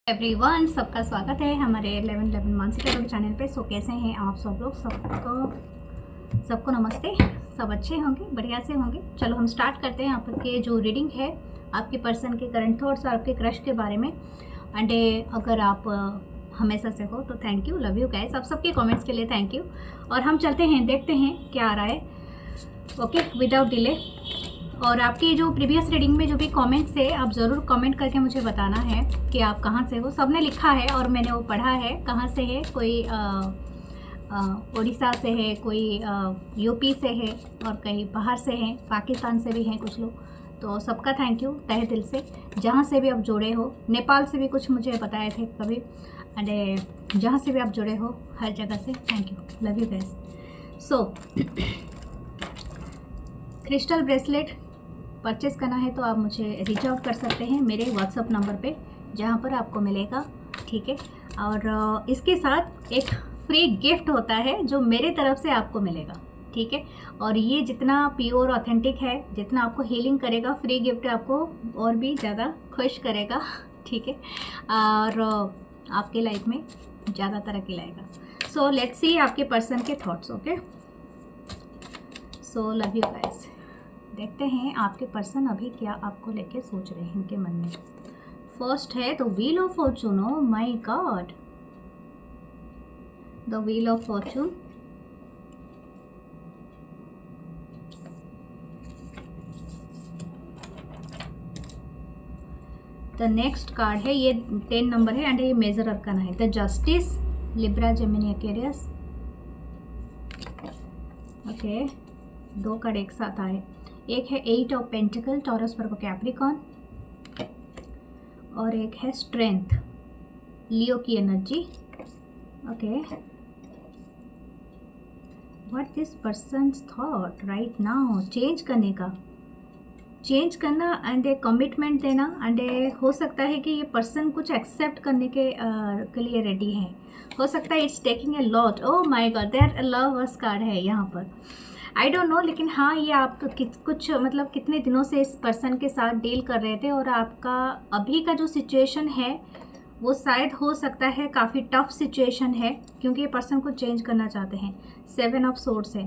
Everyone, सबका स्वागत है हमारे 11 मानसी टैरोट चैनल पे। सो कैसे हैं आप सब लोग? सबको नमस्ते। सब अच्छे होंगे, बढ़िया से होंगे। चलो हम स्टार्ट करते हैं आपके जो रीडिंग है आपके पर्सन के करंट थॉट्स और आपके क्रश के बारे में। एंड अगर आप हमेशा से हो तो thank you, love you guys. आप सबके कमेंट्स के लिए थैंक यू। और हम चलते हैं, देखते हैं क्या आ रहा है। Okay, without delay. और आपकी जो प्रीवियस रीडिंग में जो भी कमेंट्स है, आप ज़रूर कमेंट करके मुझे बताना है कि आप कहाँ से हो। सबने लिखा है और मैंने वो पढ़ा है। कहाँ से है? कोई उड़ीसा से है, कोई यूपी से है और कहीं बाहर से हैं, पाकिस्तान से भी हैं कुछ लोग। तो सबका थैंक यू तहे दिल से, जहाँ से भी आप जुड़े हो। नेपाल से भी कुछ मुझे बताए थे कभी। एंड जहाँ से भी आप जुड़े हो, हर जगह से thank you, love you guys. So crystal bracelet purchase करना है तो आप मुझे रीच आउट कर सकते हैं मेरे व्हाट्सअप नंबर पे, जहाँ पर आपको मिलेगा, ठीक है। और इसके साथ एक फ्री गिफ्ट होता है जो मेरे तरफ से आपको मिलेगा, ठीक है। और ये जितना प्योर ऑथेंटिक है, जितना आपको हीलिंग करेगा, फ्री गिफ्ट आपको और भी ज़्यादा खुश करेगा, ठीक है। और आपके लाइफ में ज़्यादा तरक्की लाएगा। सो लेट्स सी आपके पर्सन के thoughts. Okay, so love you guys. देखते हैं आपके पर्सन अभी क्या आपको लेके सोच रहे हैं इनके मन में। फर्स्ट है the wheel of Fortune. O my god, the wheel of Fortune. The next card है, ये 10 नंबर है एंड ये मेजर अरकाना है। The justice, Libra, Gemini, Aquarius. Okay, दो कार्ड एक साथ आए। एक है 8 of pentacle, taurus, Virgo, Capricorn. और एक है स्ट्रेंथ, लियो की energy. Okay, what this persons thought right now? Change करने का, चेंज करना एंड ए कमिटमेंट देना। एंड हो सकता है कि ये पर्सन कुछ एक्सेप्ट करने के लिए रेडी है। हो सकता है it's taking a lot. Oh my God, that lovers card है यहाँ पर। आई डोंट नो, लेकिन हाँ, ये आप तो कुछ मतलब कितने दिनों से इस पर्सन के साथ डील कर रहे थे और आपका अभी का जो सिचुएशन है वो शायद हो सकता है काफ़ी टफ सिचुएशन है, क्योंकि ये पर्सन को चेंज करना चाहते हैं। 7 ऑफ सोर्ड्स है।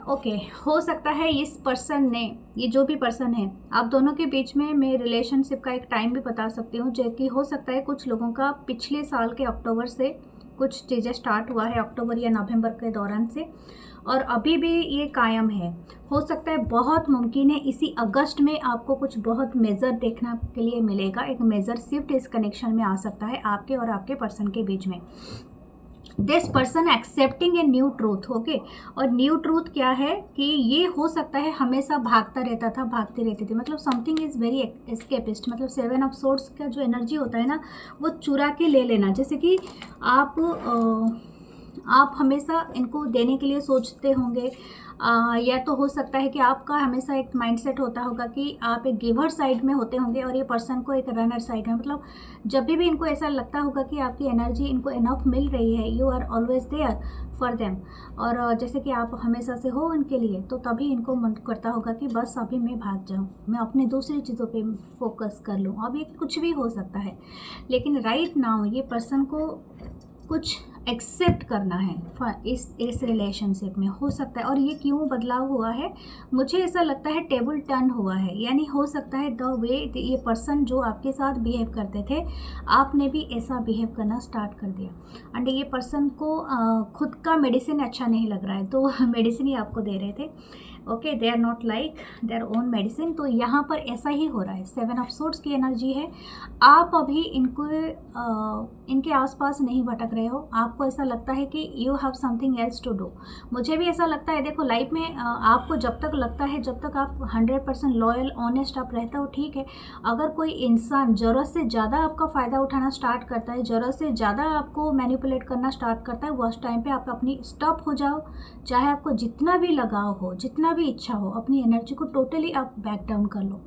ओके, हो सकता है इस पर्सन ने, ये जो भी पर्सन है, आप दोनों के बीच में मैं रिलेशनशिप का एक टाइम भी बता सकती हूँ, जो कि हो सकता है कुछ लोगों का पिछले साल के अक्टूबर से कुछ चीज़ें स्टार्ट हुआ है, अक्टूबर या नवंबर के दौरान से, और अभी भी ये कायम है। हो सकता है, बहुत मुमकिन है इसी अगस्त में आपको कुछ बहुत मेजर देखने के लिए मिलेगा। एक मेजर शिफ्ट इस कनेक्शन में आ सकता है आपके और आपके पर्सन के बीच में। This person accepting a new truth. Okay, और न्यू ट्रूथ क्या है कि ये हो सकता है हमेशा भागता रहता था, भागती रहती थी, मतलब समथिंग इज़ वेरी एस्केपिस्ट। मतलब 7 ऑफ सोर्ड्स का जो एनर्जी होता है ना, वो चुरा के ले लेना। जैसे कि आप हमेशा इनको देने के लिए सोचते होंगे, या तो हो सकता है कि आपका हमेशा एक माइंडसेट होता होगा कि आप एक गिवर साइड में होते होंगे और ये पर्सन को एक रनर साइड में। मतलब जब भी इनको ऐसा लगता होगा कि आपकी एनर्जी इनको इनफ मिल रही है, you are always there for them, और जैसे कि आप हमेशा से हो उनके लिए, तो तभी इनको मन करता होगा कि बस अभी मैं भाग जाऊँ, मैं अपनी दूसरी चीज़ों पे फोकस कर लूँ। अब ये कुछ भी हो सकता है, लेकिन राइट नाउ ये पर्सन को कुछ एक्सेप्ट करना है इस रिलेशनशिप में, हो सकता है। और ये क्यों बदलाव हुआ है, मुझे ऐसा लगता है टेबल टर्न हुआ है। यानी हो सकता है द वे ये पर्सन जो आपके साथ बिहेव करते थे, आपने भी ऐसा बिहेव करना स्टार्ट कर दिया। एंड ये पर्सन को खुद का मेडिसिन अच्छा नहीं लग रहा है, तो मेडिसिन ही आपको दे रहे थे। Okay, they are not like their own medicine. तो यहाँ पर ऐसा ही हो रहा है। 7 ऑफ सोर्ड्स की एनर्जी है। आप अभी इनके आसपास नहीं भटक रहे हो। आपको ऐसा लगता है कि you have something else to do. मुझे भी ऐसा लगता है। देखो, लाइफ में आपको जब तक लगता है, जब तक आप 100% लॉयल, ऑनेस्ट आप रहते हो, ठीक है। अगर कोई इंसान ज़रूरत से ज़्यादा आपका फ़ायदा उठाना स्टार्ट करता है, ज़रूरत से ज़्यादा आपको मैनिपुलेट करना स्टार्ट करता है, उस टाइम पे आप अपनी स्टॉप हो जाओ। चाहे आपको जितना भी लगाव हो, जितना भी इच्छा हो, अपनी एनर्जी को टोटली आप बैक डाउन कर लो।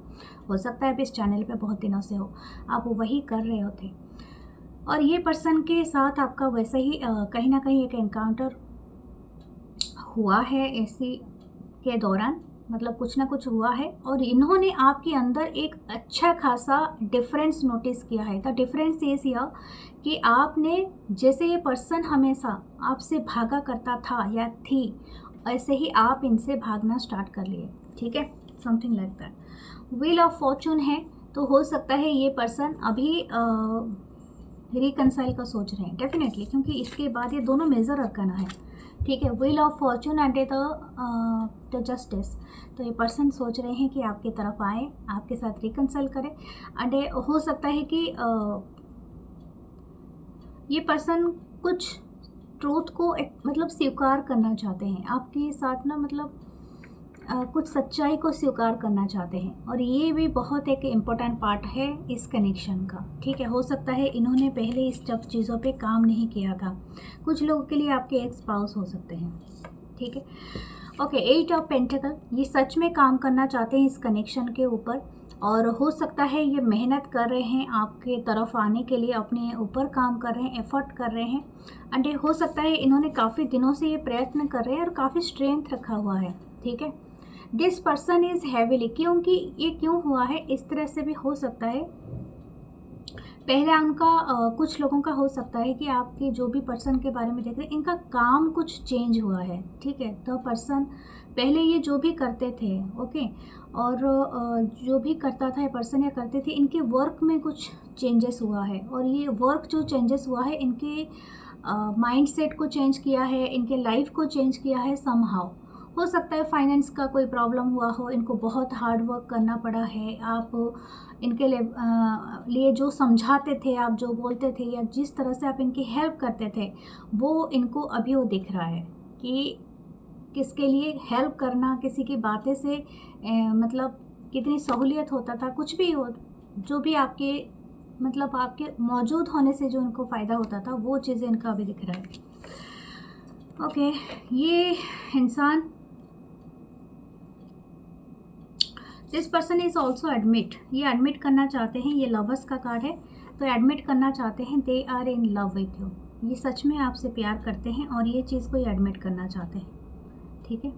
हो सकता है आप इस चैनल पे बहुत दिनों से हो, आप वही कर रहे होते। और ये पर्सन के साथ आपका वैसे ही कहीं ना कहीं एक एनकाउंटर हुआ है ऐसी के दौरान, मतलब कुछ ना कुछ हुआ है और इन्होंने आपके अंदर एक अच्छा खासा डिफरेंस नोटिस किया है। द डिफरेंस इज हियर कि आपने, जैसे ये पर्सन हमेशा आपसे भागा करता था या थी, ऐसे ही आप इनसे भागना स्टार्ट कर लिए, ठीक है, something like that. Wheel of Fortune है, तो हो सकता है ये पर्सन अभी रिकनसाइल का सोच रहे हैं डेफिनेटली, क्योंकि इसके बाद ये दोनों मेजर अरकाना है, ठीक है, wheel of Fortune and the justice. तो ये पर्सन सोच रहे हैं कि आपके तरफ आए, आपके साथ रिकनसाइल करें। एंड हो सकता है कि ये पर्सन कुछ ट्रूथ को मतलब स्वीकार करना चाहते हैं आपके साथ ना, मतलब कुछ सच्चाई को स्वीकार करना चाहते हैं, और ये भी बहुत एक इम्पोर्टेंट पार्ट है इस कनेक्शन का, ठीक है। हो सकता है इन्होंने पहले इस सब चीज़ों पे काम नहीं किया था। कुछ लोगों के लिए आपके एक्स स्पाउस हो सकते हैं, ठीक है। ओके, 8 ऑफ पेंटिकल, ये सच में काम करना चाहते हैं इस कनेक्शन के ऊपर, और हो सकता है ये मेहनत कर रहे हैं आपके तरफ आने के लिए, अपने ऊपर काम कर रहे हैं, एफर्ट कर रहे हैं। एंड हो सकता है इन्होंने काफ़ी दिनों से ये प्रयत्न कर रहे हैं और काफ़ी स्ट्रेंथ रखा हुआ है, ठीक है। दिस पर्सन इज़ हैविली, क्योंकि ये क्यों हुआ है इस तरह से भी हो सकता है। पहला उनका कुछ लोगों का हो सकता है कि आपके जो भी पर्सन के बारे में देख रहे हैं, इनका काम कुछ चेंज हुआ है, ठीक है। तो पर्सन पहले ये जो भी करते थे, ओके, और जो भी करता था ये पर्सन या करते थे, इनके वर्क में कुछ चेंजेस हुआ है, और ये वर्क जो चेंजेस हुआ है इनके माइंडसेट को चेंज किया है, इनके लाइफ को चेंज किया है समहाउ। हो सकता है फाइनेंस का कोई प्रॉब्लम हुआ हो, इनको बहुत हार्ड वर्क करना पड़ा है। आप इनके लिए जो समझाते थे, आप जो बोलते थे, या जिस तरह से आप इनकी हेल्प करते थे, वो इनको अभी वो दिख रहा है कि किसके लिए हेल्प करना, किसी की बातें से मतलब कितनी सहूलियत होता था। कुछ भी हो, जो भी आपके मतलब आपके मौजूद होने से जो इनको फ़ायदा होता था, वो चीज़ें इनका अभी दिख रहा है। ओके, ये इंसान, this person is also admit, ये एडमिट करना चाहते हैं, ये लवर्स का कार्ड है, तो एडमिट करना चाहते हैं they are in love with you, ये सच में आपसे प्यार करते हैं और ये चीज़ को ये एडमिट करना चाहते हैं, ठीक है।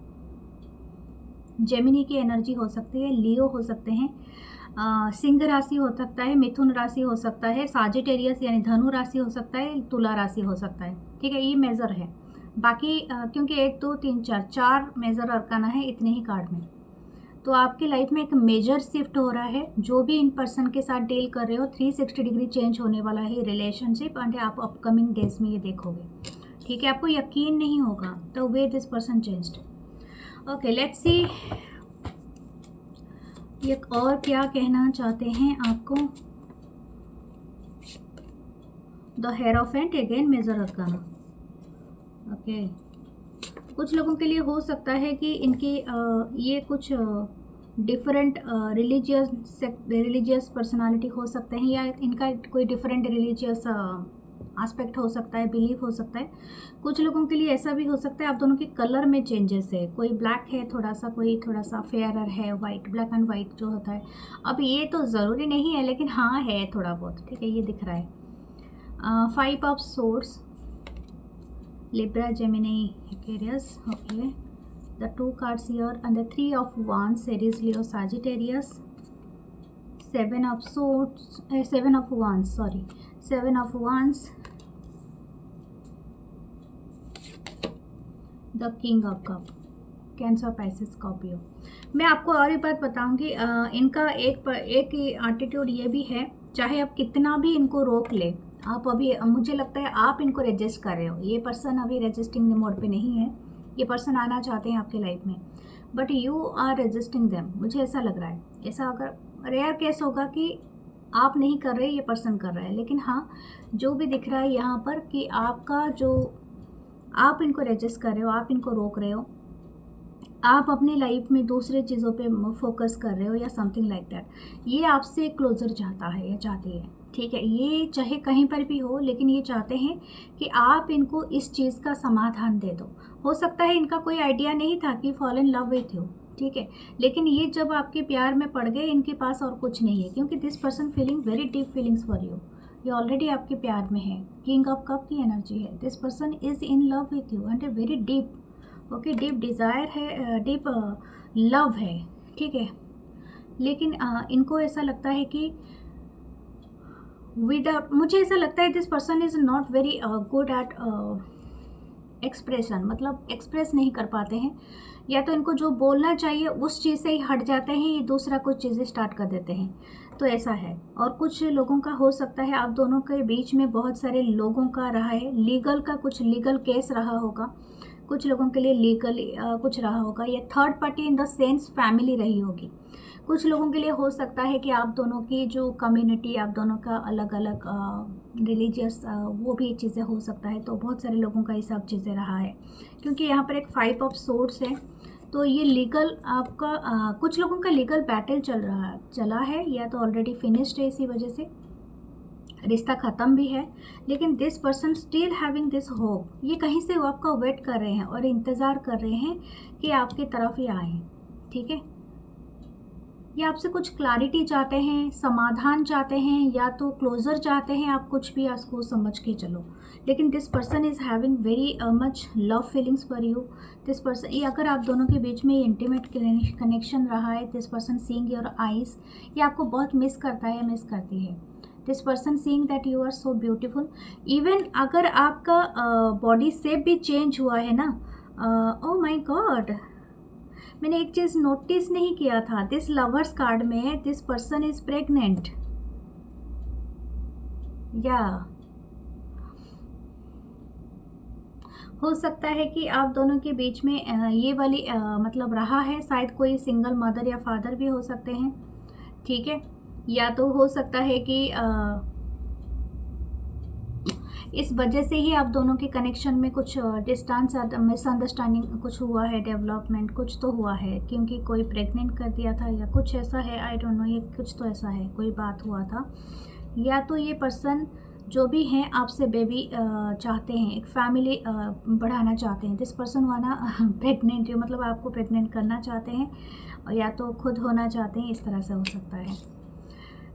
जेमिनी की एनर्जी हो सकती है, लियो हो सकते हैं, सिंह राशि हो सकता है, मिथुन राशि हो सकता है, साजिटेरियस यानी धनु राशि हो सकता है, तुला राशि हो सकता है, ठीक है। ये मेज़र है, बाकी क्योंकि 1 2 3 4 मेज़र अरकाना है इतने ही कार्ड में। तो आपकी लाइफ में एक मेजर शिफ्ट हो रहा है, जो भी इन पर्सन के साथ डील कर रहे हो, 360 डिग्री चेंज होने वाला है रिलेशनशिप, एंड आप अपकमिंग डेज में ये देखोगे, ठीक है। आपको यकीन नहीं होगा तो way this person changed. Okay, let's see ये और क्या कहना चाहते हैं आपको। The hierophant, again major arcana, okay. कुछ लोगों के लिए हो सकता है कि इनकी ये कुछ डिफरेंट रिलीजियस पर्सनालिटी हो सकते हैं, या इनका कोई डिफरेंट रिलीजियस एस्पेक्ट हो सकता है, बिलीफ हो सकता है। कुछ लोगों के लिए ऐसा भी हो सकता है आप दोनों के कलर में चेंजेस है, कोई ब्लैक है थोड़ा सा, कोई थोड़ा सा फेयरर है, वाइट, ब्लैक एंड वाइट जो होता है। अब ये तो ज़रूरी नहीं है, लेकिन हाँ है थोड़ा बहुत, ठीक है, ये दिख रहा है। 5 of swords, Libra, Gemini, Aquarius, okay. The 2 cards here, and the 3 of Wands, Aries, Leo, Sagittarius. 7 of Swords, 7 of Wands, sorry, 7 of Wands. The King of Cup, Cancer, Pisces, Scorpio. मैं आपको और एक बात बताऊंगी, इनका एक एटीट्यूड ये भी है, चाहे आप कितना भी इनको रोक ले, आप अभी, मुझे लगता है आप इनको रेजिस्ट कर रहे हो, ये पर्सन अभी रेजिस्टिंग मोड पे नहीं है, ये पर्सन आना चाहते हैं आपके लाइफ में, but you are resisting them, मुझे ऐसा लग रहा है। ऐसा अगर रेयर केस होगा कि आप नहीं कर रहे, ये पर्सन कर रहा है, लेकिन हाँ जो भी दिख रहा है यहाँ पर कि आपका जो, आप इनको रेजिस्ट कर रहे हो, आप इनको रोक रहे हो, आप अपनी लाइफ में दूसरे चीज़ों पे फोकस कर रहे हो, या समथिंग लाइक दैट। ये आपसे क्लोजर चाहता है या चाहती है, ठीक है। ये चाहे कहीं पर भी हो, लेकिन ये चाहते हैं कि आप इनको इस चीज़ का समाधान दे दो। हो सकता है इनका कोई आइडिया नहीं था कि fall in love with you, ठीक है, लेकिन ये जब आपके प्यार में पड़ गए, इनके पास और कुछ नहीं है, क्योंकि this person feeling very deep feelings for you, ये ऑलरेडी आपके प्यार में है। किंग ऑफ कप की एनर्जी है, this person is in love with you and a very deep, okay, deep desire है, डीप लव है, ठीक है। लेकिन इनको ऐसा लगता है कि विदाउट, मुझे ऐसा लगता है this person is not very good at expression, मतलब एक्सप्रेस नहीं कर पाते हैं, या तो इनको जो बोलना चाहिए उस चीज़ से ही हट जाते हैं, ये दूसरा कुछ चीज़ें स्टार्ट कर देते हैं, तो ऐसा है। और कुछ लोगों का हो सकता है आप दोनों के बीच में बहुत सारे लोगों का रहा है, लीगल का कुछ लीगल केस रहा होगा, कुछ लोगों के लिए लीगल कुछ रहा होगा, या third party in the sense family रही होगी। कुछ लोगों के लिए हो सकता है कि आप दोनों की जो कम्युनिटी, आप दोनों का अलग अलग रिलीजियस वो भी चीज़ें हो सकता है, तो बहुत सारे लोगों का ये सब चीज़ें रहा है, क्योंकि यहाँ पर एक 5 ऑफ सोर्ड्स है, तो ये लीगल आपका कुछ लोगों का लीगल बैटल चला है, या तो ऑलरेडी फिनिश्ड है, इसी वजह से रिश्ता ख़त्म भी है। लेकिन this person still having this hope, ये कहीं से वो आपका वेट कर रहे हैं और इंतज़ार कर रहे हैं कि आपकी तरफ ही आए, ठीक है। ये आपसे कुछ क्लैरिटी चाहते हैं, समाधान चाहते हैं, या तो क्लोज़र चाहते हैं, आप कुछ भी आपको समझ के चलो। लेकिन this person is having very much love feelings for you. This person, ये अगर आप दोनों के बीच में इंटीमेट कनेक्शन रहा है, this person seeing your eyes, ये आपको बहुत मिस करता है, मिस करती है। This person seeing that you are so beautiful. Even अगर आपका बॉडी शेप भी चेंज हुआ है ना, ओ माई गॉड, मैंने एक चीज़ नोटिस नहीं किया था, दिस लवर्स कार्ड में दिस पर्सन इज प्रेग्नेंट, या हो सकता है कि आप दोनों के बीच में ये वाली मतलब रहा है, शायद कोई सिंगल मदर या फादर भी हो सकते हैं, ठीक है। या तो हो सकता है कि इस वजह से ही आप दोनों के कनेक्शन में कुछ डिस्टेंस, मिसअंडरस्टैंडिंग कुछ हुआ है, डेवलपमेंट कुछ तो हुआ है, क्योंकि कोई प्रेग्नेंट कर दिया था या कुछ ऐसा है, आई डोंट नो, ये कुछ तो ऐसा है, कोई बात हुआ था। या तो ये पर्सन जो भी हैं आपसे बेबी चाहते हैं, एक फैमिली बढ़ाना चाहते हैं, दिस पर्सन वाना प्रेग्नेंट, मतलब आपको प्रेग्नेंट करना चाहते हैं, या तो खुद होना चाहते हैं, इस तरह से हो सकता है।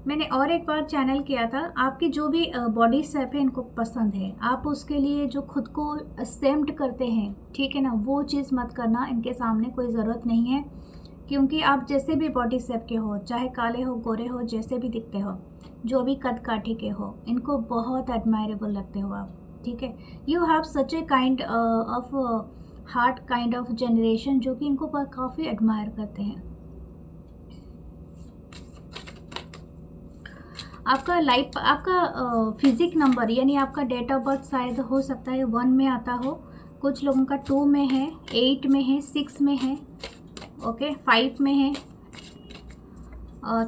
मैंने और एक बार चैनल किया था, आपकी जो भी बॉडी शेप है इनको पसंद है, आप उसके लिए जो खुद को असेम्प्ट करते हैं, ठीक है ना, वो चीज़ मत करना, इनके सामने कोई ज़रूरत नहीं है, क्योंकि आप जैसे भी बॉडी शेप के हो, चाहे काले हो, गोरे हो, जैसे भी दिखते हो, जो भी कद काठी के हो, इनको बहुत एडमायरेबल लगते हो आप, ठीक है। You have such a kind of heart kind of generation जो कि इनको काफ़ी एडमायर करते हैं। आपका लाइफ, आपका फिजिक नंबर, यानी आपका डेट ऑफ बर्थ शायद हो सकता है 1 में आता हो, कुछ लोगों का 2 में है, 8 में है, 6 में है, ओके, 5 में है,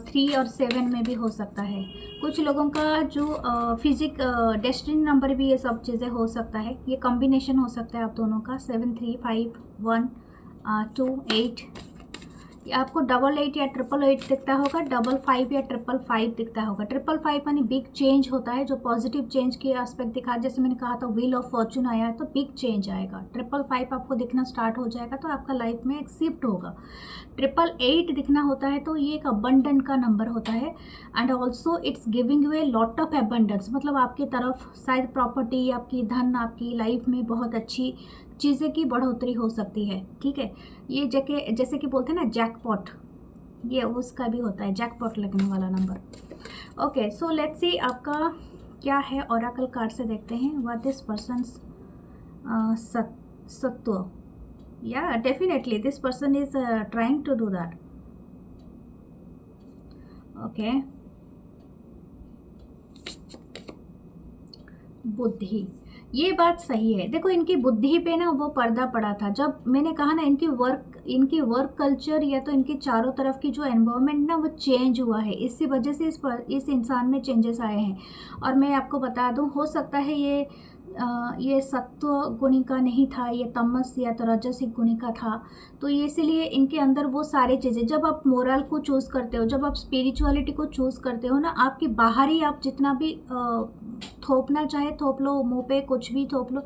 3 और 7 में भी हो सकता है। कुछ लोगों का जो फिजिक डेस्टिनी नंबर भी, ये सब चीज़ें हो सकता है, ये कॉम्बिनेशन हो सकता है आप दोनों का 7 3 5 1 2 8। आपको 88 या 888 दिखता होगा, 55 या 555 दिखता होगा। 555 यानी बिग चेंज होता है, जो पॉजिटिव चेंज के एस्पेक्ट दिखा, जैसे मैंने कहा था व्हील ऑफ फॉर्चून आया है तो बिग चेंज आएगा। 555 आपको दिखना स्टार्ट हो जाएगा तो आपका लाइफ में एक शिफ्ट होगा। 888 दिखना होता है तो ये एक अबंडेंट का नंबर होता है, and also it's giving U A lot of abundance, मतलब आपकी तरफ शायद प्रॉपर्टी, आपकी धन, आपकी लाइफ में बहुत अच्छी चीज़ें की बढ़ोतरी हो सकती है, ठीक है। ये जैसे कि बोलते हैं ना जैकपॉट, ये उसका भी होता है, जैकपॉट लगने वाला number. Okay, so let's see आपका क्या है, ओरेकल कार्ड से देखते हैं व्हाट दिस पर्सन्स सत्व, या definitely this person is trying to do that, okay. बुद्धि, ये बात सही है, देखो इनकी बुद्धि पे ना वो पर्दा पड़ा था, जब मैंने कहा ना इनकी वर्क कल्चर, या तो इनके चारों तरफ की जो एनवायरनमेंट ना वो चेंज हुआ है, इसी वजह से इस इंसान में चेंजेस आए हैं। और मैं आपको बता दूं, हो सकता है ये सत्व गुणी का नहीं था, ये तमस या तो रजसिक गुणी का था, तो ये इसीलिए इनके अंदर वो सारी चीज़ें, जब आप मोरल को चूज़ करते हो, जब आप स्पिरिचुअलिटी को चूज़ करते हो ना, आपकी बाहरी आप जितना भी थोपना चाहे थोप लो, मुँह पे कुछ भी थोप लो,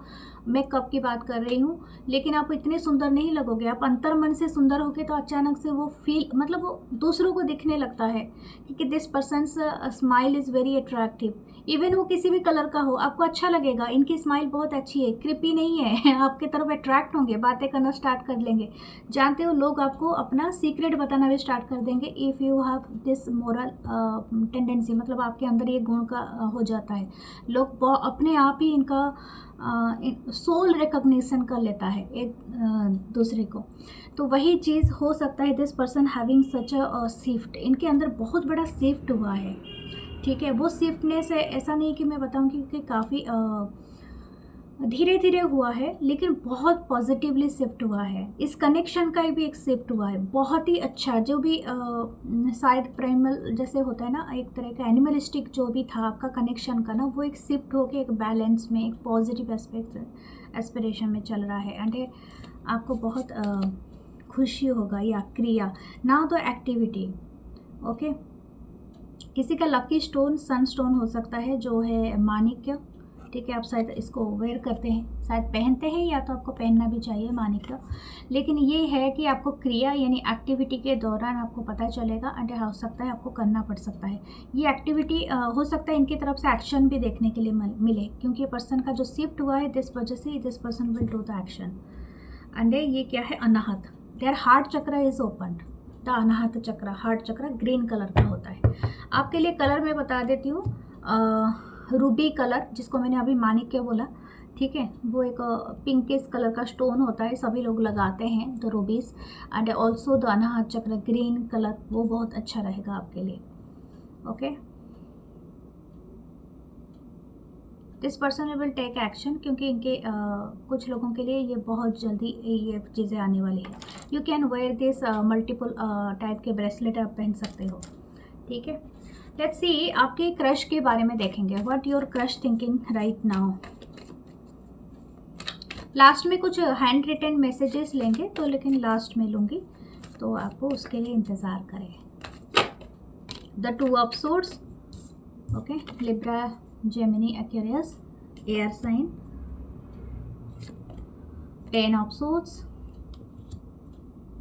मैं कब की बात कर रही हूँ, लेकिन आप इतने सुंदर नहीं लगोगे, आप अंतर मन से सुंदर होगे तो अचानक से वो फील, मतलब वो दूसरों को दिखने लगता है, क्योंकि this persons smile is very attractive, even वो किसी भी कलर का हो आपको अच्छा लगेगा, इनकी इनकी स्माइल बहुत अच्छी है, क्रिपी नहीं है, आपके तरफ अट्रैक्ट होंगे, बातें करना स्टार्ट कर लेंगे। जानते हो लोग आपको अपना सीक्रेट बताना भी स्टार्ट कर देंगे if you have this moral tendency, मतलब आपके अंदर ये गुण का हो जाता है। लोग अपने आप ही इनका सोल रिकॉग्निशन कर लेता है एक दूसरे को। तो वही चीज़ हो सकता है this person having such a shift, इनके अंदर बहुत बड़ा शिफ्ट हुआ है, ठीक है। वो शिफ्टनेस है, ऐसा नहीं कि मैं बताऊंगी कि काफ़ी धीरे धीरे हुआ है, लेकिन बहुत पॉजिटिवली शिफ्ट हुआ है। इस कनेक्शन का भी एक शिफ्ट हुआ है, बहुत ही अच्छा। जो भी शायद प्राइमल जैसे होता है ना, एक तरह का एनिमलिस्टिक जो भी था आपका कनेक्शन का ना, वो एक शिफ्ट होके एक बैलेंस में, एक पॉजिटिव एस्पेक्ट एस्पिरेशन में चल रहा है। एंड आपको बहुत खुशी होगा या क्रिया ना तो एक्टिविटी। ओके, किसी का लकी स्टोन सन स्टोन हो सकता है जो है माणिक्य, ठीक है। आप शायद इसको वेयर करते हैं, शायद पहनते हैं, या तो आपको पहनना भी चाहिए माणिक्य। लेकिन ये है कि आपको क्रिया यानी एक्टिविटी के दौरान आपको पता चलेगा, एंड हो सकता है आपको करना पड़ सकता है ये एक्टिविटी। हो सकता है इनकी तरफ से एक्शन भी देखने के लिए मिले, क्योंकि ये पर्सन का जो शिफ्ट हुआ है दिस वजह से this person will do the action. And ये क्या है, अनाहत, देयर हार्ट चक्र इज ओपन। द अनाहत चक्र, हार्ट चक्र ग्रीन कलर का होता है। आपके लिए कलर मैं बता देती हूँ, रूबी कलर, जिसको मैंने अभी माणिक्य बोला, ठीक है। वो एक पिंकिश कलर का स्टोन होता है, सभी लोग लगाते हैं the rubies. And also the anahata chakra green colour, वो बहुत अच्छा रहेगा आपके लिए। Okay, this person will take action, क्योंकि इनके कुछ लोगों के लिए ये बहुत जल्दी ये चीज़ें आने वाली है। You can wear this multiple type के ब्रेसलेट आप पहन सकते हो, ठीक है। लेट्स सी आपके क्रश के बारे में देखेंगे, what your crush thinking right now. Last में कुछ हैंड रिटन मैसेजेस लेंगे तो, लेकिन लास्ट में लूँगी, तो आपको उसके लिए इंतज़ार करें। The two of swords, okay, Libra Gemini Aquarius air sign. Ten of swords,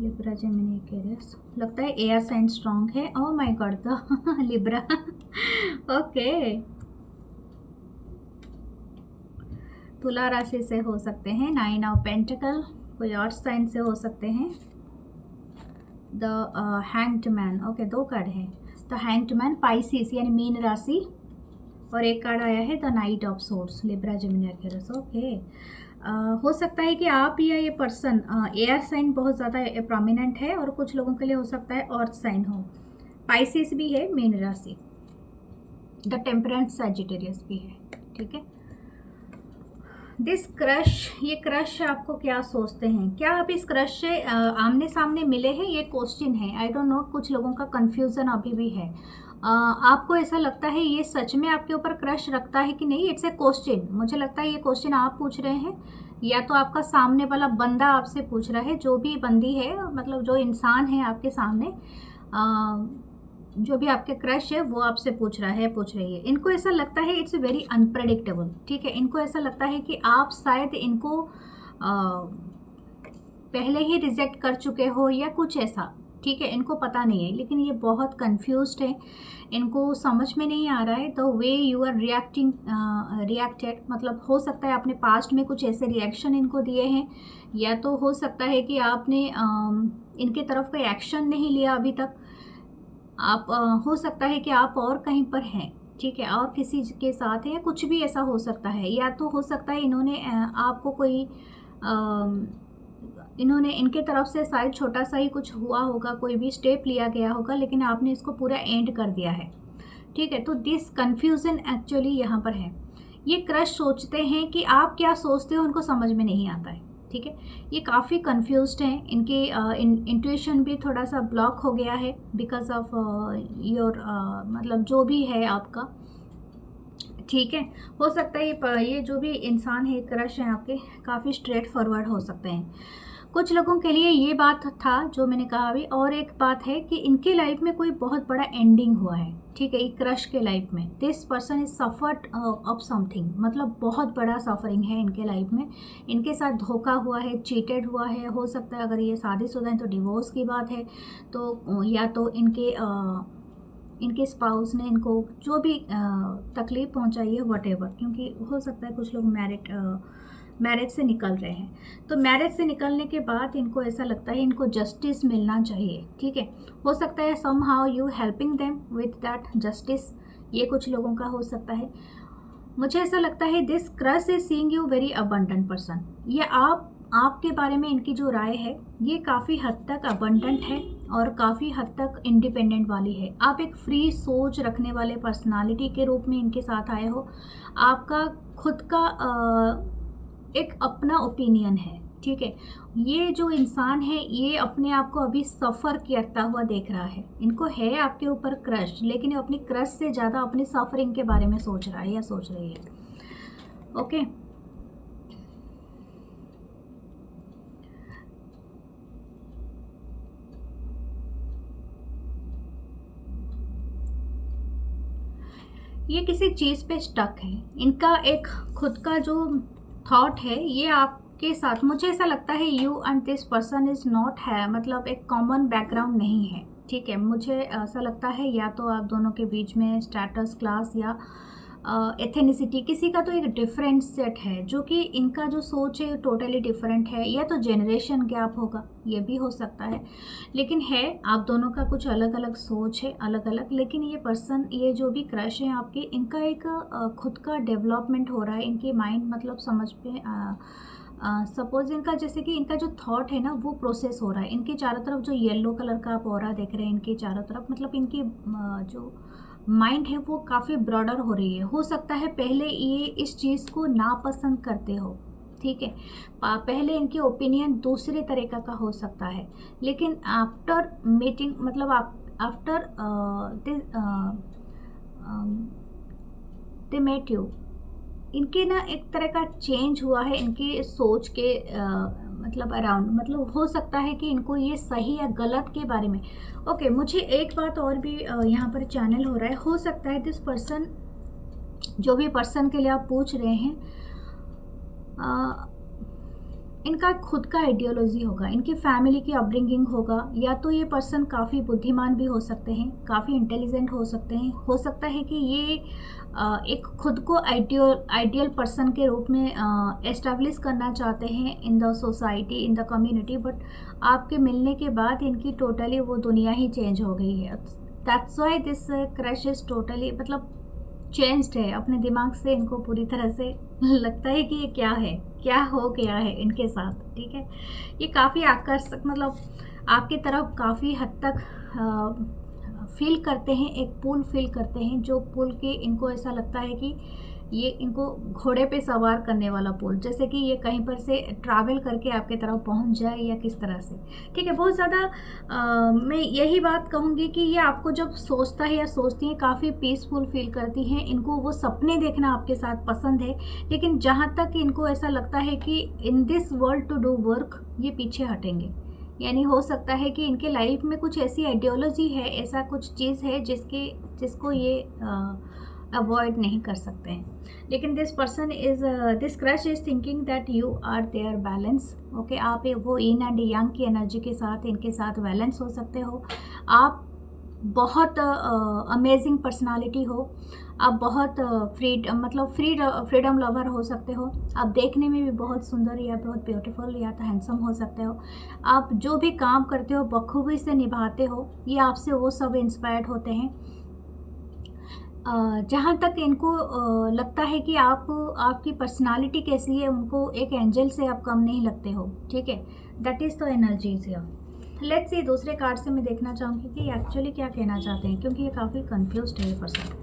Libra Gemini Aquarius, लगता है एयर साइन स्ट्रॉन्ग है। Oh my god, the Libra, okay. तुला राशि से हो सकते हैं, नाइन ऑफ पेंटिकल, कोई और साइन से हो सकते हैं। द हैंग्ड मैन, ओके, दो कार्ड है। द हैंग्ड मैन पाइसिस यानी मीन राशि, और एक कार्ड आया है the night of swords, Libra Gemini Aquarius, okay. हो सकता है कि आप या ये पर्सन एयर साइन बहुत ज़्यादा प्रोमिनेंट है, और कुछ लोगों के लिए हो सकता है अर्थ साइन हो। पाइसिस भी है मीन राशि, द टेम्परेंट सैजिटेरियस भी है, ठीक है। दिस क्रश, ये क्रश आपको क्या सोचते हैं, क्या आप इस क्रश से आमने सामने मिले हैं, ये क्वेश्चन है। आई डोंट नो, कुछ लोगों का कंफ्यूजन अभी भी है। आपको ऐसा लगता है ये सच में आपके ऊपर क्रश रखता है कि नहीं, इट्स ए क्वेश्चन। मुझे लगता है ये क्वेश्चन आप पूछ रहे हैं, या तो आपका सामने वाला बंदा आपसे पूछ रहा है, जो भी बंदी है, मतलब जो इंसान है आपके सामने, जो भी आपके क्रश है वो आपसे पूछ रहा है, पूछ रही है। इनको ऐसा लगता है इट्स वेरी अनप्रेडिक्टेबल, ठीक है। इनको ऐसा लगता है कि आप शायद इनको पहले ही रिजेक्ट कर चुके हो या कुछ ऐसा, ठीक है। इनको पता नहीं है, लेकिन ये बहुत कंफ्यूज्ड है, इनको समझ में नहीं आ रहा है the way you are reacted. मतलब हो सकता है आपने पास्ट में कुछ ऐसे रिएक्शन इनको दिए हैं, या तो हो सकता है कि आपने इनके तरफ कोई एक्शन नहीं लिया अभी तक। आप हो सकता है कि आप और कहीं पर हैं, ठीक है, और किसी के साथ है, या कुछ भी ऐसा हो सकता है। या तो हो सकता है इन्होंने आपको कोई इन्होंने इनके तरफ से शायद छोटा सा ही कुछ हुआ होगा, कोई भी स्टेप लिया गया होगा, लेकिन आपने इसको पूरा एंड कर दिया है, ठीक है। तो दिस कन्फ्यूज़न एक्चुअली यहाँ पर है। ये क्रश सोचते हैं कि आप क्या सोचते हो, उनको समझ में नहीं आता है, ठीक है। ये काफ़ी कंफ्यूज्ड हैं, इनके इंट्यूशन भी थोड़ा सा ब्लॉक हो गया है बिकॉज ऑफ योर मतलब जो भी है आपका, ठीक है। हो सकता है ये जो भी इंसान है, क्रश है आपके, काफ़ी स्ट्रेट फॉरवर्ड हो सकते हैं। कुछ लोगों के लिए ये बात था जो मैंने कहा अभी। और एक बात है कि इनके लाइफ में कोई बहुत बड़ा एंडिंग हुआ है, ठीक है। एक क्रश के लाइफ में this person is suffered of something, मतलब बहुत बड़ा सफरिंग है इनके लाइफ में। इनके साथ धोखा हुआ है, चीटेड हुआ है। हो सकता है अगर ये शादीशुदा हैं तो डिवोर्स की बात है, तो या तो इनके स्पाउस ने इनको जो भी तकलीफ़ पहुंचाई है वटेवर, क्योंकि हो सकता है कुछ लोग मैरिज से निकल रहे हैं, तो मैरिज से निकलने के बाद इनको ऐसा लगता है इनको जस्टिस मिलना चाहिए, ठीक है। हो सकता है somehow you helping them with that justice, ये कुछ लोगों का हो सकता है। मुझे ऐसा लगता है this crush is seeing you very abundant person, ये आपके बारे में इनकी जो राय है ये काफ़ी हद तक अबंडेंट है और काफ़ी हद तक इंडिपेंडेंट वाली है। आप एक फ्री सोच रखने वाले पर्सनालिटी के रूप में इनके साथ आए हो। आपका खुद का एक अपना ओपिनियन है, ठीक है। ये जो इंसान है ये अपने आप को अभी सफ़र करता हुआ देख रहा है। इनको है आपके ऊपर क्रश, लेकिन ये अपनी क्रश से ज़्यादा अपनी सफरिंग के बारे में सोच रहा है या सोच रही है। ओके, ये किसी चीज़ पे स्टक है। इनका एक खुद का जो थॉट है ये आपके साथ, मुझे ऐसा लगता है you and this person is not है, मतलब एक कॉमन बैकग्राउंड नहीं है, ठीक है। मुझे ऐसा लगता है या तो आप दोनों के बीच में स्टेटस, क्लास या एथेनिसिटी, किसी का तो एक डिफरेंट सेट है, जो कि इनका जो सोच है टोटली डिफरेंट है, या तो जनरेशन गैप होगा, ये भी हो सकता है। लेकिन है आप दोनों का कुछ अलग अलग सोच है, अलग अलग, लेकिन ये पर्सन, ये जो भी क्रश है आपके, इनका एक खुद का डेवलपमेंट हो रहा है। इनकी माइंड मतलब समझ पे सपोज इनका जैसे कि इनका जो थॉट है ना वो प्रोसेस हो रहा है। इनके चारों तरफ जो येलो कलर का आप ऑरा देख रहे हैं इनके चारों तरफ, मतलब इनकी जो माइंड है वो काफ़ी ब्रॉडर हो रही है। हो सकता है पहले ये इस चीज़ को नापसंद करते हो, ठीक है, पहले इनके ओपिनियन दूसरे तरीक़ा का हो सकता है, लेकिन आफ्टर मीटिंग, मतलब आफ्टर दे मेट यू, इनके ना एक तरह का चेंज हुआ है इनकी सोच के मतलब अराउंड, मतलब हो सकता है कि इनको ये सही या गलत के बारे में। ओके, मुझे एक बात और भी यहाँ पर चैनल हो रहा है। हो सकता है दिस पर्सन, जो भी पर्सन के लिए आप पूछ रहे हैं, इनका खुद का आइडियोलॉजी होगा, इनकी फैमिली की अपब्रिंगिंग होगा, या तो ये पर्सन काफ़ी बुद्धिमान भी हो सकते हैं, काफ़ी इंटेलिजेंट हो सकते हैं। हो सकता है कि ये एक खुद को आइडियल पर्सन के रूप में एस्टैब्लिश करना चाहते हैं in the society, in the community, but आपके मिलने के बाद इनकी टोटली वो दुनिया ही चेंज हो गई है। That's why this crush is totally, मतलब चेंज्ड है। अपने दिमाग से इनको पूरी तरह से लगता है कि ये क्या है, क्या हो गया है इनके साथ, ठीक है। ये काफ़ी आकर्षक, मतलब आपकी तरफ काफ़ी हद तक फील करते हैं, एक पुल फील करते हैं, जो पुल के इनको ऐसा लगता है कि ये इनको घोड़े पे सवार करने वाला पुल, जैसे कि ये कहीं पर से ट्रैवल करके आपके तरफ पहुंच जाए या किस तरह से, ठीक है। बहुत ज़्यादा मैं यही बात कहूँगी कि ये आपको जब सोचता है या सोचती हैं काफ़ी पीसफुल फील करती हैं। इनको वो सपने देखना आपके साथ पसंद है, लेकिन जहाँ तक इनको ऐसा लगता है कि in this world to do work, ये पीछे हटेंगे। यानी हो सकता है कि इनके लाइफ में कुछ ऐसी आइडियोलॉजी है, ऐसा कुछ चीज़ है जिसको ये अवॉइड नहीं कर सकते हैं। लेकिन this person is, this crush is thinking that you are their balance. Okay, आप वो इन एंड यंग की एनर्जी के साथ इनके साथ बैलेंस हो सकते हो। आप बहुत अमेजिंग पर्सनालिटी हो, आप बहुत फ्रीडम लवर हो सकते हो। आप देखने में भी बहुत सुंदर या बहुत ब्यूटीफुल या तो हैंडसम हो सकते हो। आप जो भी काम करते हो बखूबी से निभाते हो, ये आपसे वो सब इंस्पायर्ड होते हैं। जहाँ तक इनको लगता है कि आपकी पर्सनालिटी कैसी है, उनको एक एंजल से आप कम नहीं लगते हो, ठीक है। That is the energies here. Let's see, दूसरे कार्ड से मैं देखना चाहूँगी कि एक्चुअली क्या कहना चाहते हैं, क्योंकि ये काफ़ी कंफ्यूज्ड है ये पर्सन।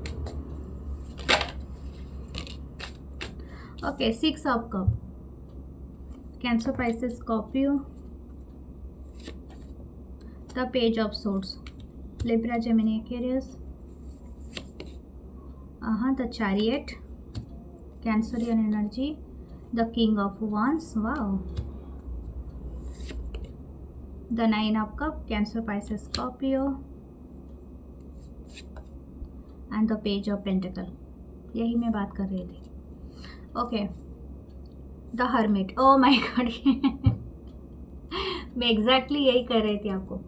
Okay, 6 of cup, Cancer, Pisces, Scorpio, the page of swords, Libra, Gemini, Aquarius, the chariot, Cancerian energy, the king of wands, wow, the 9 of cup, Cancer, Pisces, Scorpio, and the page of pentacle. यही मैं बात कर रही थी। Okay, the hermit, oh my God, मैं exactly यही कर रही थी आपको।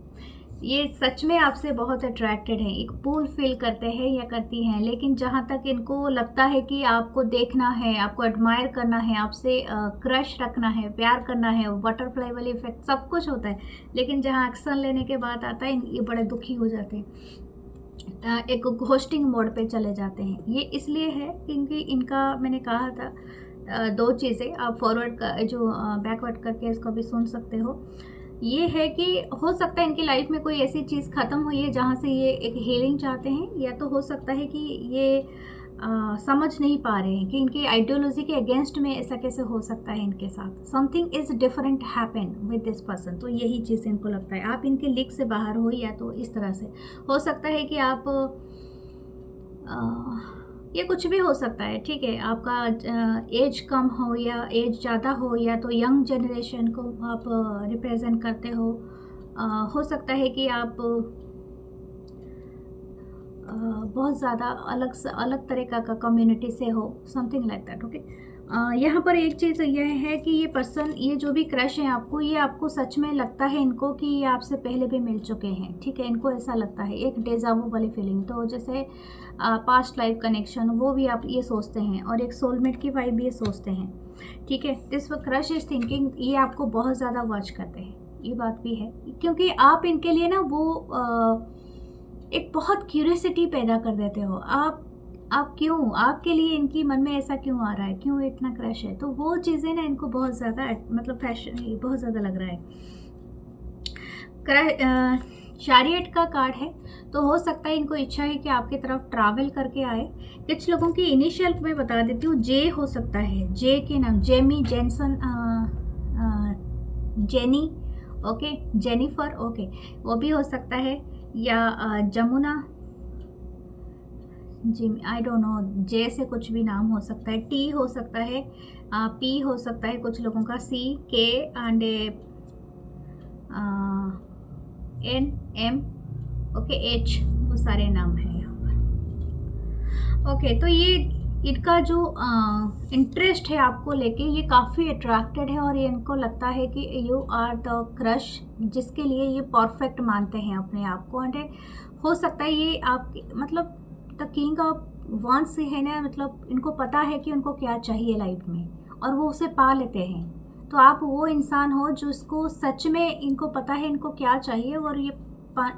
ये सच में आपसे बहुत अट्रैक्टेड हैं, एक पुल फील करते हैं या करती हैं, लेकिन जहाँ तक इनको लगता है कि आपको देखना है, आपको एडमायर करना है, आपसे क्रश रखना है, प्यार करना है, बटरफ्लाई वाली इफेक्ट सब कुछ होता है, लेकिन जहाँ एक्शन लेने के बाद आता है ये बड़े दुखी हो जाते हैं, एक घोस्टिंग मोड पे चले जाते हैं। ये इसलिए है क्योंकि इनका मैंने कहा था दो चीज़ें, आप फॉरवर्ड का जो बैकवर्ड करके इसको भी सुन सकते हो। ये है कि हो सकता है इनकी लाइफ में कोई ऐसी चीज़ ख़त्म हुई है जहाँ से ये एक हीलिंग चाहते हैं, या तो हो सकता है कि ये समझ नहीं पा रहे हैं कि इनकी आइडियोलॉजी के अगेंस्ट में ऐसा कैसे हो सकता है इनके साथ। Something is different happen with this person, तो यही चीज़ इनको लगता है। आप इनके लीक से बाहर हो, या तो इस तरह से हो सकता है कि आप ये कुछ भी हो सकता है, ठीक है। आपका एज कम हो या एज ज़्यादा हो, या तो यंग जनरेशन को आप रिप्रेजेंट करते हो सकता है कि आप बहुत ज़्यादा अलग तरीक़ा का कम्युनिटी से हो, समथिंग लाइक दैट, ओके। यहाँ पर एक चीज़ यह है कि ये पर्सन, ये जो भी क्रश है आपको, ये आपको सच में लगता है इनको कि ये आपसे पहले भी मिल चुके हैं, ठीक है। इनको ऐसा लगता है, एक डेजावू वाली फीलिंग, तो जैसे पास्ट लाइफ कनेक्शन वो भी आप ये सोचते हैं, और एक सोलमेट की वाइब भी ये सोचते हैं, ठीक है। दिस क्रश इज थिंकिंग ये आपको बहुत ज़्यादा वॉच करते हैं, ये बात भी है, क्योंकि आप इनके लिए ना वो एक बहुत क्यूरियोसिटी पैदा कर देते हो। आप क्यों, आपके लिए इनकी मन में ऐसा क्यों आ रहा है, क्यों इतना क्रश है, तो वो चीज़ें ना इनको बहुत ज़्यादा मतलब फैशन बहुत ज़्यादा लग रहा है। चैरियट का कार्ड है, तो हो सकता है इनको इच्छा है कि आपकी तरफ ट्रैवल करके आए। कुछ लोगों की इनिशियल मैं बता देती हूँ, जे हो सकता है, जे के नाम Jamie, Jensen, Jenny, okay, Jennifer, okay, वो भी हो सकता है, या Jamuna, Jim, I don't know, J से कुछ भी नाम हो सकता है, टी हो सकता है, पी हो सकता है कुछ लोगों का, C, K and N, M, okay, H, वो सारे नाम हैं यहाँ पर, ओके। तो ये इनका जो इंटरेस्ट है आपको लेके, ये काफ़ी अट्रैक्टेड है, और ये इनको लगता है कि यू आर द क्रश, जिसके लिए ये परफेक्ट मानते हैं अपने आप को। एंड हो सकता है ये आप मतलब द किंग ऑफ वांस से है ना, मतलब इनको पता है कि उनको क्या चाहिए लाइफ में, और वो उसे पा लेते हैं। तो आप वो इंसान हो जो उसको सच में इनको पता है इनको क्या चाहिए, और ये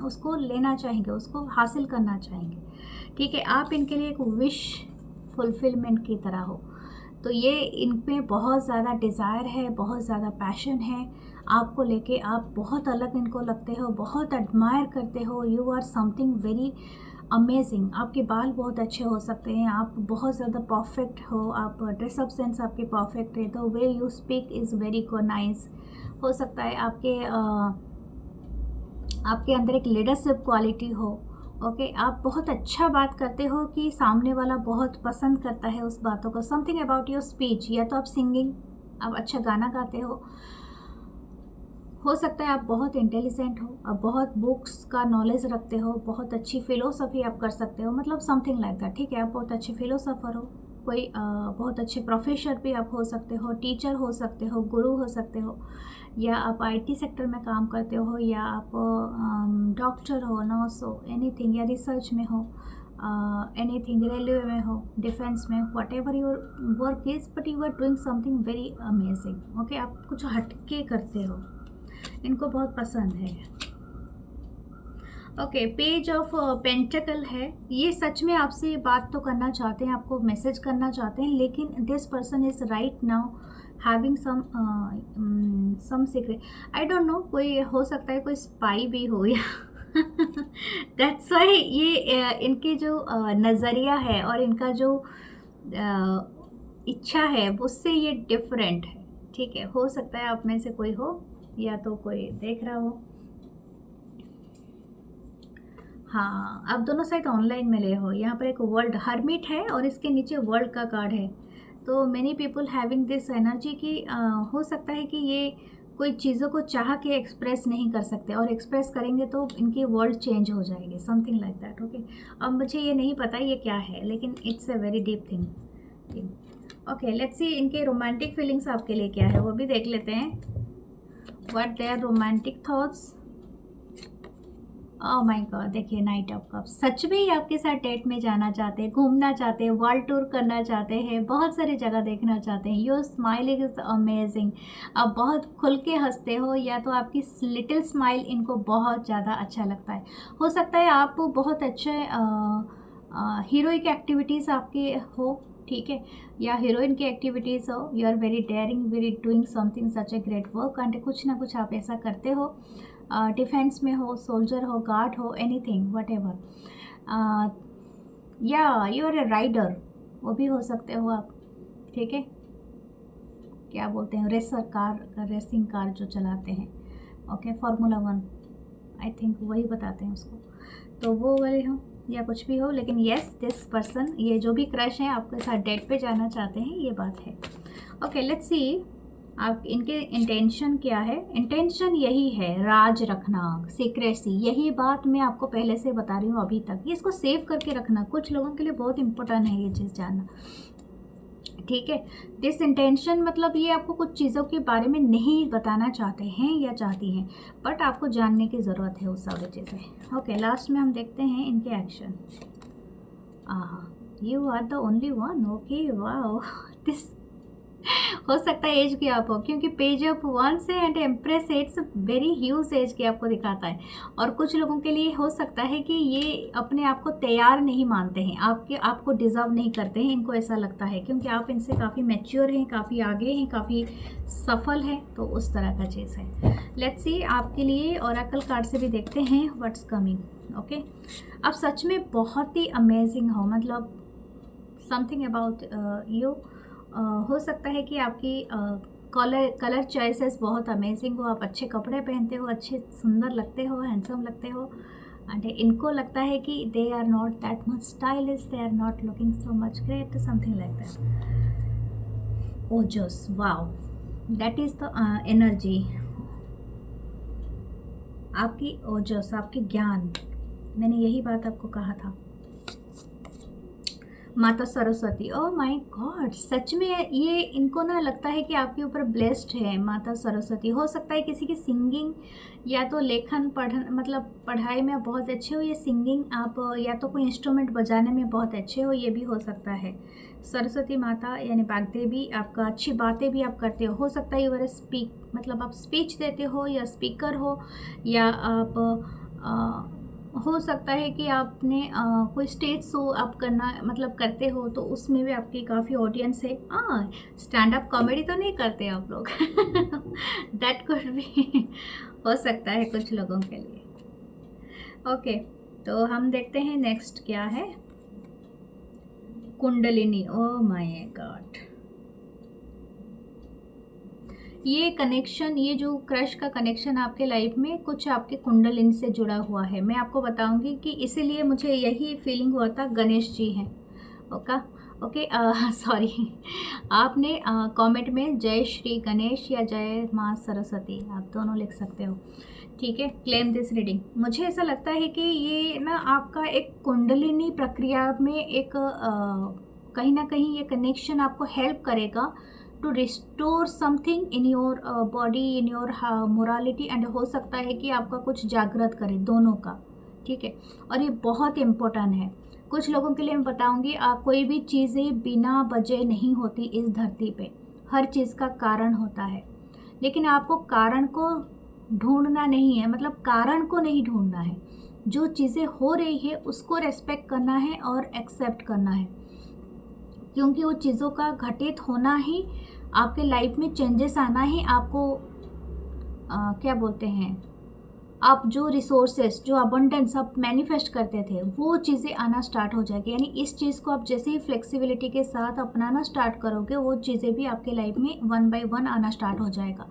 उसको लेना चाहेंगे, उसको हासिल करना चाहेंगे, ठीक है। आप इनके लिए एक विश फुलफिलमेंट की तरह हो, तो ये इन पे बहुत ज़्यादा डिज़ायर है, बहुत ज़्यादा पैशन है आपको लेके। आप बहुत अलग इनको लगते हो, बहुत एडमायर करते हो, you are something very amazing. आपके बाल बहुत अच्छे हो सकते हैं, आप बहुत ज़्यादा परफेक्ट हो, आप ड्रेसअप सेंस आपके परफेक्ट है, the way you speak is very nice. हो सकता है आपके अंदर एक लीडरशिप क्वालिटी हो, ओके। आप बहुत अच्छा बात करते हो कि सामने वाला बहुत पसंद करता है उस बातों को। समथिंग अबाउट योर स्पीच, या तो आप सिंगिंग, आप अच्छा गाना गाते हो सकता है आप बहुत इंटेलिजेंट हो, आप बहुत बुक्स का नॉलेज रखते हो, बहुत अच्छी फ़िलोसफी आप कर सकते हो, मतलब समथिंग लाइक दैट, ठीक है। आप बहुत अच्छे फ़िलोसोफर हो, कोई बहुत अच्छे प्रोफेसर भी आप हो सकते हो, टीचर हो सकते हो, गुरु हो सकते हो, या आप आईटी सेक्टर में काम करते हो, या आप डॉक्टर हो, नर्स हो, एनीथिंग, या रिसर्च में हो, एनीथिंग, रेलवे में हो, डिफेंस में, whatever your work is, but you are doing something very amazing, okay. आप कुछ हटके करते हो, इनको बहुत पसंद है, ओके। पेज ऑफ पेंटिकल है, ये सच में आपसे ये बात तो करना चाहते हैं, आपको मैसेज करना चाहते हैं, लेकिन this person is right now having some secret, I don't know, कोई हो सकता है कोई स्पाई भी हो, या दैट्स वाई ये इनकी जो नज़रिया है और इनका जो इच्छा है उससे ये डिफरेंट है, ठीक है। हो सकता है आप में से कोई हो, या तो कोई देख रहा हो, हाँ, आप दोनों साइड ऑनलाइन मिले हो। यहाँ पर एक वर्ल्ड हर्मिट है, और इसके नीचे वर्ल्ड का कार्ड है, तो many people having this energy की हो सकता है कि ये कोई चीज़ों को चाह के एक्सप्रेस नहीं कर सकते, और एक्सप्रेस करेंगे तो इनकी वर्ल्ड चेंज हो जाएगी, समथिंग लाइक दैट, ओके। अब मुझे ये नहीं पता ये क्या है, लेकिन it's a very deep thing, okay. Let's सी इनके रोमांटिक फीलिंग्स आपके लिए क्या है, वो भी देख लेते हैं। What their romantic thoughts, oh my god, देखिए नाइट ऑफ कप्स, सच में ही आपके साथ डेट में जाना चाहते हैं, घूमना चाहते हैं, वर्ल्ड टूर करना चाहते हैं, बहुत सारी जगह देखना चाहते हैं। Your smiling is amazing. आप बहुत खुल के हंसते हो, या तो आपकी लिटिल स्माइल इनको बहुत ज़्यादा अच्छा लगता है। हो सकता है आप बहुत अच्छे हीरोइक एक्टिविटीज़ आपकी हो, ठीक है, या हीरोइन की एक्टिविटीज़ हो। You are very daring, very doing something such a great work, and कुछ ना कुछ आप ऐसा करते हो। डिफेंस में हो, सोल्जर हो, गार्ड हो, एनीथिंग वट एवर, या यू आर ए राइडर, वो भी हो सकते हो आप, ठीक है। क्या बोलते हैं, रेसर कार, रेसिंग कार जो चलाते हैं, ओके, फार्मूला 1 आई थिंक वही बताते हैं उसको, तो वो वाले हो या कुछ भी हो। लेकिन येस, दिस पर्सन, ये जो भी क्रश है आपके साथ डेट पे जाना चाहते हैं, ये बात है। ओके, लेट्स सी आप इनके इंटेंशन क्या है। इंटेंशन यही है, राज रखना, सीक्रेसी, यही बात मैं आपको पहले से बता रही हूँ अभी तक। ये इसको सेव करके रखना कुछ लोगों के लिए बहुत इंपॉर्टेंट है, ये चीज़ जानना, ठीक है। दिस इंटेंशन मतलब ये आपको कुछ चीज़ों के बारे में नहीं बताना चाहते हैं या चाहती हैं, बट आपको जानने की ज़रूरत है उस सारी चीज़ें। ओके, लास्ट में हम देखते हैं इनके action. You are the only one, okay, wow, this हो सकता है एज की आप हो, क्योंकि पेज ऑफ वन से and empress it's very huge age की आपको दिखाता है। और कुछ लोगों के लिए हो सकता है कि ये अपने आप को तैयार नहीं मानते हैं, आपको डिज़र्व नहीं करते हैं, इनको ऐसा लगता है, क्योंकि आप इनसे काफ़ी मैच्योर हैं, काफ़ी आगे हैं, काफ़ी सफल हैं, तो उस तरह का चीज़ है। लेट्स सी आपके लिए ओरेकल कार्ड से भी देखते हैं व्हाट्स कमिंग। ओके, आप सच में बहुत ही अमेजिंग हो, मतलब समथिंग अबाउट यू। हो सकता है कि आपकी कलर चॉइसेस बहुत अमेजिंग हो, आप अच्छे कपड़े पहनते हो, अच्छे सुंदर लगते हो, हैंडसम लगते हो, एंड इनको लगता है कि they are not that much stylish, they are not looking so much great, something like that. ओजस, wow, that is the energy, आपकी ओजस, आपकी ज्ञान, मैंने यही बात आपको कहा था। माता सरस्वती, ओह माय गॉड, सच में ये इनको ना लगता है कि आपके ऊपर ब्लेस्ड है माता सरस्वती। हो सकता है किसी की सिंगिंग या तो लेखन मतलब पढ़ाई में बहुत अच्छे हो, या सिंगिंग आप या तो कोई इंस्ट्रूमेंट बजाने में बहुत अच्छे हो, ये भी हो सकता है। सरस्वती माता यानी वाग्देवी, आपका अच्छी बातें भी आप करते हो सकता है यू आर मतलब आप स्पीच देते हो, या स्पीकर हो, या आप हो सकता है कि आपने कोई स्टेज शो आप करना मतलब करते हो, तो उसमें भी आपकी काफ़ी ऑडियंस है। स्टैंड अप कॉमेडी तो नहीं करते आप लोग दैट कुड भी हो सकता है कुछ लोगों के लिए। ओके, तो हम देखते हैं नेक्स्ट क्या है। कुंडलिनी, ओह माय गॉड, ये कनेक्शन, ये जो क्रश का कनेक्शन आपके लाइफ में कुछ आपके कुंडलिनी से जुड़ा हुआ है। मैं आपको बताऊंगी कि इसीलिए मुझे यही फीलिंग हुआ था, गणेश जी हैं। ओके, सॉरी, आपने कमेंट में जय श्री गणेश या जय माँ सरस्वती आप दोनों लिख सकते हो, ठीक है। Claim this reading. मुझे ऐसा लगता है कि ये ना आपका एक कुंडलिनी प्रक्रिया में एक कहीं ना कहीं ये कनेक्शन आपको हेल्प करेगा to restore something in your body, in your morality, and हो सकता है कि आपका कुछ जागृत करे दोनों का, ठीक है। और ये बहुत इम्पोर्टेंट है कुछ लोगों के लिए। मैं बताऊंगी, आप कोई भी चीज़ें बिना वजह नहीं होती इस धरती पे, हर चीज़ का कारण होता है, लेकिन आपको कारण को ढूंढना नहीं है, मतलब कारण को नहीं ढूंढना है, जो चीज़ें हो रही है उसको रेस्पेक्ट करना है और एक्सेप्ट करना है, क्योंकि वो चीज़ों का घटित होना ही आपके लाइफ में चेंजेस आना ही आपको क्या बोलते हैं, आप जो रिसोर्सेस, जो अबंडेंस आप मैनिफेस्ट करते थे, वो चीज़ें आना स्टार्ट हो जाएगी। यानी इस चीज़ को आप जैसे ही फ्लेक्सिबिलिटी के साथ अपनाना स्टार्ट करोगे, वो चीज़ें भी आपके लाइफ में वन बाय वन आना स्टार्ट हो जाएगा।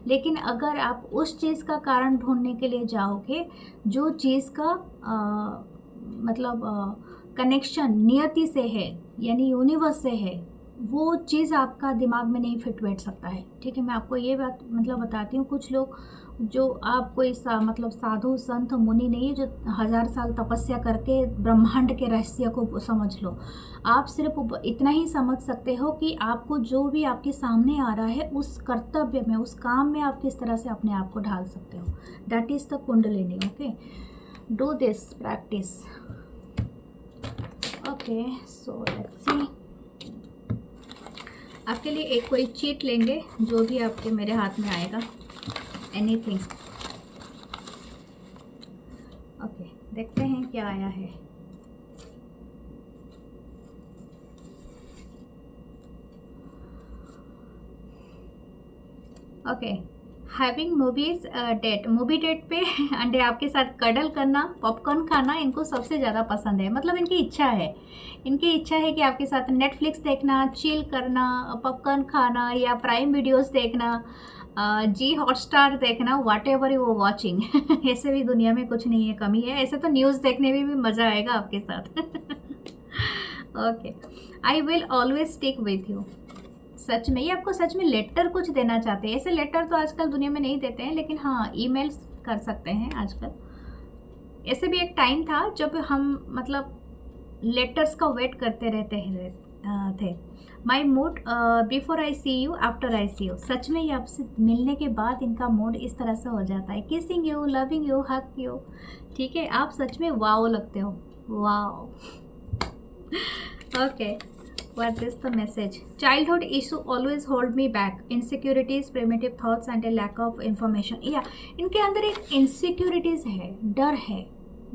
लेकिन अगर आप उस चीज़ का कारण ढूंढने के लिए जाओगे, जो चीज़ का मतलब कनेक्शन नियति से है, यानी यूनिवर्स से है, वो चीज़ आपका दिमाग में नहीं फिट बैठ सकता है, ठीक है। मैं आपको ये बात मतलब बताती हूँ, कुछ लोग जो आप कोई मतलब साधु संत मुनि नहीं है जो 1000 साल तपस्या करके ब्रह्मांड के रहस्य को समझ लो, आप सिर्फ इतना ही समझ सकते हो कि आपको जो भी आपके सामने आ रहा है उस कर्तव्य में, उस काम में आप किस तरह से अपने आप को ढाल सकते हो। That is the kundalini. Okay, do this practice. Okay, so let's see. आपके लिए एक कोई चीट लेंगे, जो भी आपके मेरे हाथ में आएगा, एनीथिंग। ओके, देखते हैं क्या आया है। Okay, having movies date, movie date पे अंडे आपके साथ कडल करना, पॉपकॉर्न खाना इनको सबसे ज़्यादा पसंद है। मतलब इनकी इच्छा है, इनकी इच्छा है कि आपके साथ नेटफ्लिक्स देखना, चिल करना, पॉपकॉर्न खाना, या प्राइम वीडियोस देखना, जी हॉटस्टार देखना, वाट एवर यू वॉचिंग। ऐसे भी दुनिया में कुछ नहीं है, कमी है। ऐसे तो न्यूज़ देखने में भी मज़ा आएगा आपके साथ। Okay, I will always stick with you. सच में, ये आपको सच में लेटर कुछ देना चाहते हैं। ऐसे लेटर तो आजकल दुनिया में नहीं देते हैं, लेकिन हाँ ईमेल्स कर सकते हैं आजकल। ऐसे भी एक टाइम था जब हम मतलब लेटर्स का वेट करते रहते थे। My mood before I see you, after I see you. सच में ये आपसे मिलने के बाद इनका मूड इस तरह से हो जाता है, kissing you, loving you, hug you. ठीक है, आप सच में वाओ लगते हो, wow. Okay, what is the message? Childhood issue always hold me back. Insecurities, primitive thoughts and a lack of information. या इनके अंदर एक insecurities है, डर है,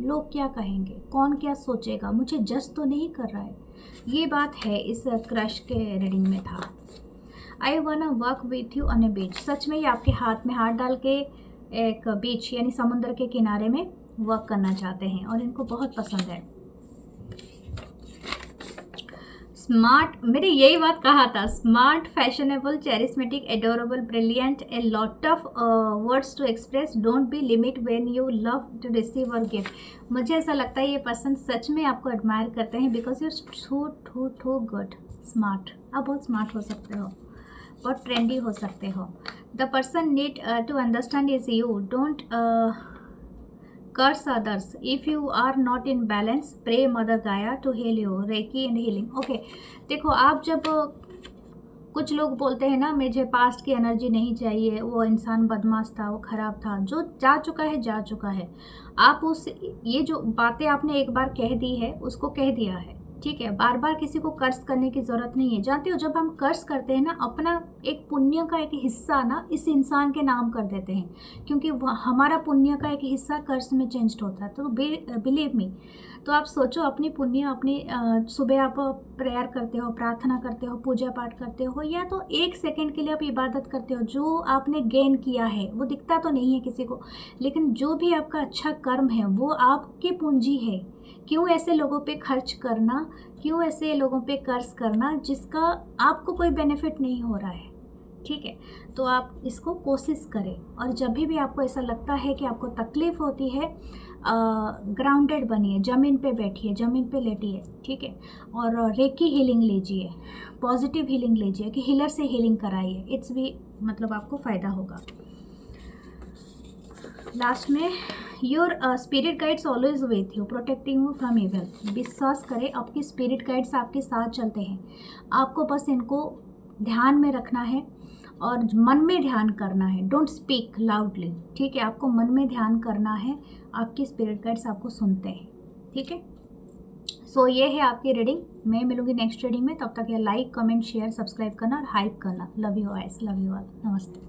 लोग क्या कहेंगे, कौन क्या सोचेगा, मुझे जज तो नहीं कर रहा है, ये बात है इस क्रश के रीडिंग में था। I wanna work with you on a beach. सच में ये आपके हाथ में हाथ डाल के एक बीच यानी समुद्र के किनारे में वर्क करना चाहते हैं और इनको बहुत पसंद है। स्मार्ट, मैंने यही बात कहा था, smart, fashionable, charismatic, adorable, brilliant, a lot of words to express, don't be limit when you love to receive और गिव। मुझे ऐसा लगता है ये पर्सन सच में आपको एडमायर करते हैं, because you too good, smart. आप बहुत स्मार्ट हो सकते हो, बहुत ट्रेंडी हो सकते हो। The person need to understand is you, don't curse others. If you are not in balance, pray Mother Gaia to heal you. Reiki and healing. Okay, देखो आप जब कुछ लोग बोलते हैं ना मुझे पास्ट की एनर्जी नहीं चाहिए, वो इंसान बदमाश था, वो ख़राब था, जो जा चुका है जा चुका है। आप उस ये जो बातें आपने एक बार कह दी है उसको कह दिया है, ठीक है। बार बार किसी को कर्ज करने की ज़रूरत नहीं है। जानते हो जब हम कर्ज करते हैं ना, अपना एक पुण्य का एक हिस्सा ना इस इंसान के नाम कर देते हैं, क्योंकि हमारा पुण्य का एक हिस्सा कर्ज में चेंज होता है। तो बिलीव मी, तो आप सोचो अपनी पुण्य, अपनी सुबह आप प्रेयर करते हो, प्रार्थना करते हो, पूजा पाठ करते हो, या तो एक सेकंड के लिए आप इबादत करते हो, जो आपने गेन किया है वो दिखता तो नहीं है किसी को, लेकिन जो भी आपका अच्छा कर्म है वो आपकी पूंजी है। क्यों ऐसे लोगों पे खर्च करना, क्यों ऐसे लोगों पे कर्ज करना जिसका आपको कोई बेनिफिट नहीं हो रहा है, ठीक है। तो आप इसको कोशिश करें, और जब भी आपको ऐसा लगता है कि आपको तकलीफ़ होती है, ग्राउंडेड बनिए, ज़मीन पे बैठिए, ज़मीन पे लेटिए, ठीक है, और रेकी हीलिंग लीजिए, पॉजिटिव हीलिंग लीजिए, कि हीलर से हीलिंग कराइए, इट्स भी मतलब आपको फ़ायदा होगा। लास्ट में, your spirit guides always with you, protecting you from evil. विश्वास करें आपकी स्पिरिट गाइड्स आपके साथ चलते हैं, आपको बस इनको ध्यान में रखना है और मन में ध्यान करना है। डोंट स्पीक लाउडली, ठीक है, आपको मन में ध्यान करना है, आपकी स्पिरिट गाइड्स आपको सुनते हैं, ठीक है। सो ये है आपकी रीडिंग। मैं मिलूंगी नेक्स्ट रीडिंग में, तब तक ये लाइक, कमेंट, शेयर, सब्सक्राइब करना और हाइप करना। Love you guys, love you all, नमस्ते।